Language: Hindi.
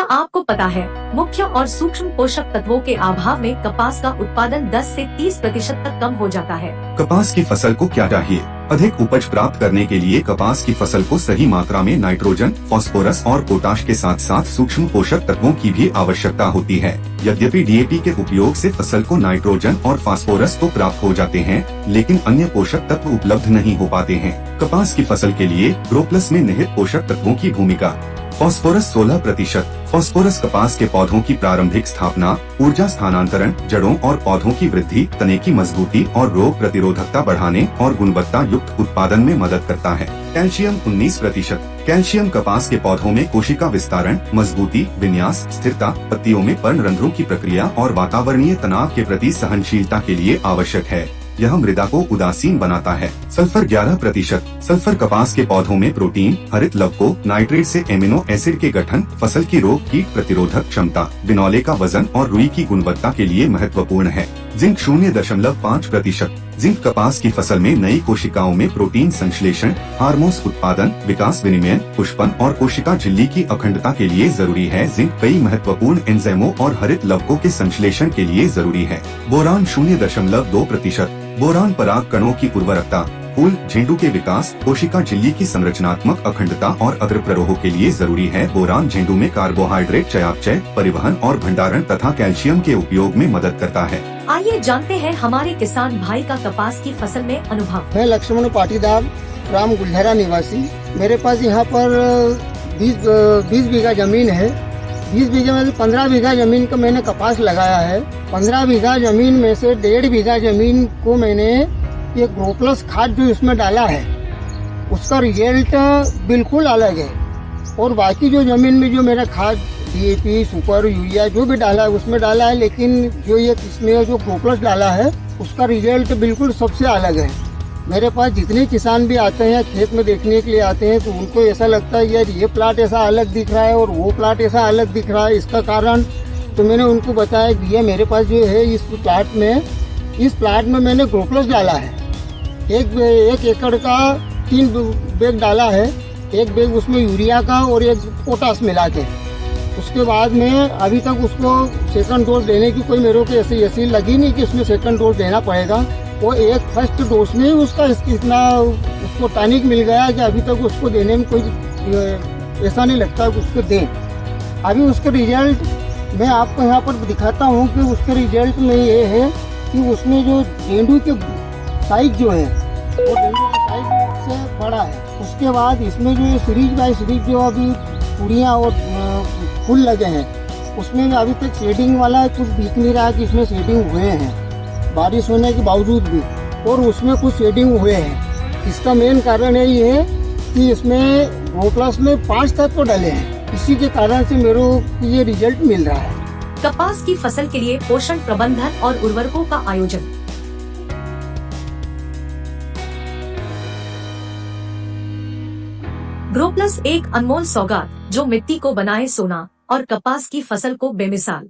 आपको पता है, मुख्य और सूक्ष्म पोषक तत्वों के अभाव में कपास का उत्पादन 10 से 30% तक कम हो जाता है। कपास की फसल को क्या चाहिए? अधिक उपज प्राप्त करने के लिए कपास की फसल को सही मात्रा में नाइट्रोजन, फास्फोरस और पोटाश के साथ साथ सूक्ष्म पोषक तत्वों की भी आवश्यकता होती है। यद्यपि डीएपी के उपयोग से फसल को नाइट्रोजन और फास्फोरस तो प्राप्त हो जाते हैं, लेकिन अन्य पोषक तत्व उपलब्ध नहीं हो पाते हैं। कपास की फसल के लिए ग्रोप्लस में निहित पोषक तत्वों की भूमिका। फास्फोरस 16%। फास्फोरस कपास के पौधों की प्रारंभिक स्थापना, ऊर्जा स्थानांतरण, जड़ों और पौधों की वृद्धि, तने की मजबूती और रोग प्रतिरोधकता बढ़ाने और गुणवत्ता युक्त उत्पादन में मदद करता है। कैल्शियम 19%। कैल्शियम कपास के पौधों में कोशिका विस्तारण, मजबूती, विन्यास, स्थिरता, पत्तियों में पर्णरंध्रों की प्रक्रिया और वातावरणीय तनाव के प्रति सहनशीलता के लिए आवश्यक है। यह मृदा को उदासीन बनाता है। सल्फर 11%। सल्फर कपास के पौधों में प्रोटीन, हरित लवकों, नाइट्रेट से एमिनो एसिड के गठन, फसल की रोग कीट प्रतिरोधक क्षमता, बिनौले का वजन और रुई की गुणवत्ता के लिए महत्वपूर्ण है। जिंक 0.5%। जिंक कपास की फसल में नई कोशिकाओं में प्रोटीन संश्लेषण, हार्मोन्स उत्पादन, विकास, विनिमयन, पुष्पन और कोशिका झिल्ली की अखंडता के लिए जरूरी है। जिंक कई महत्वपूर्ण एंजाइमों और हरित लवकों के संश्लेषण के लिए जरूरी है। बोरान 0.2%। बोरान पराग कणों की उर्वरकता, फूल, झेंडू के विकास, कोशिका झिल्ली की संरचनात्मक अखंडता और अग्र प्ररोह के लिए जरूरी है। बोरान झेंडू में कार्बोहाइड्रेट चयापचय, परिवहन और भंडारण तथा कैल्शियम के उपयोग में मदद करता है। आइए जानते हैं हमारे किसान भाई का कपास की फसल में अनुभव। मैं लक्ष्मण पाटीदार, राम गुलधरा निवासी। मेरे पास यहाँ पर 20 बीघा जमीन है। 20 बीघे में से 15 बीघा जमीन का मैंने कपास लगाया है। 15 बीघा जमीन में से 1.5 बीघा जमीन को मैंने ये ग्रोप्लस खाद जो इसमें डाला है, उसका रिजल्ट बिल्कुल अलग है। और बाकी जो जमीन में जो मेरा खाद डीएपी, सुपर, यूरिया जो भी डाला है उसमें डाला है, लेकिन जो ये इसमें जो ग्रोप्लस डाला है उसका रिजल्ट बिल्कुल सबसे अलग है। मेरे पास जितने किसान भी आते हैं खेत में देखने के लिए आते हैं, तो उनको ऐसा लगता है यार ये प्लाट ऐसा अलग दिख रहा है और वो प्लाट ऐसा अलग दिख रहा है। इसका कारण तो मैंने उनको बताया भैया मेरे पास जो है इस प्लाट में मैंने ग्रोप्लस डाला है। एक एकड़ का 3 बैग डाला है। एक बैग उसमें यूरिया का और एक पोटास मिला के। उसके बाद में अभी तक उसको सेकंड डोज देने की कोई मेरे को ऐसी लगी नहीं कि उसमें सेकंड डोज देना पड़ेगा। वो एक फर्स्ट डोज में ही उसका इतना उसको टॉनिक मिल गया कि अभी तक उसको देने में कोई ऐसा नहीं लगता कि उसको दें। अभी उसका रिजल्ट मैं आपको यहाँ पर दिखाता हूँ कि उसके रिजल्ट में ये है कि उसमें जो गेंडू के साइज जो है वो गेंडू का साइज से बड़ा है। उसके बाद इसमें जो ये सीरीज बाय सीरीज जो अभी पूड़ियाँ और फूल लगे हैं, उसमें भी अभी तक शेडिंग वाला कुछ दिख नहीं रहा कि इसमें शेडिंग हुए हैं, बारिश होने के बावजूद भी, और उसमें कुछ शेडिंग हुए हैं। इसका मेन कारण ये है कि इसमें ग्रोप्लस में 5 तत्व डले हैं। इसी के कारण से मेरे को ये रिजल्ट मिल रहा है। कपास की फसल के लिए पोषण प्रबंधन और उर्वरकों का आयोजन। ग्रोप्लस एक अनमोल सौगात जो मिट्टी को बनाए सोना और कपास की फसल को बेमिसाल।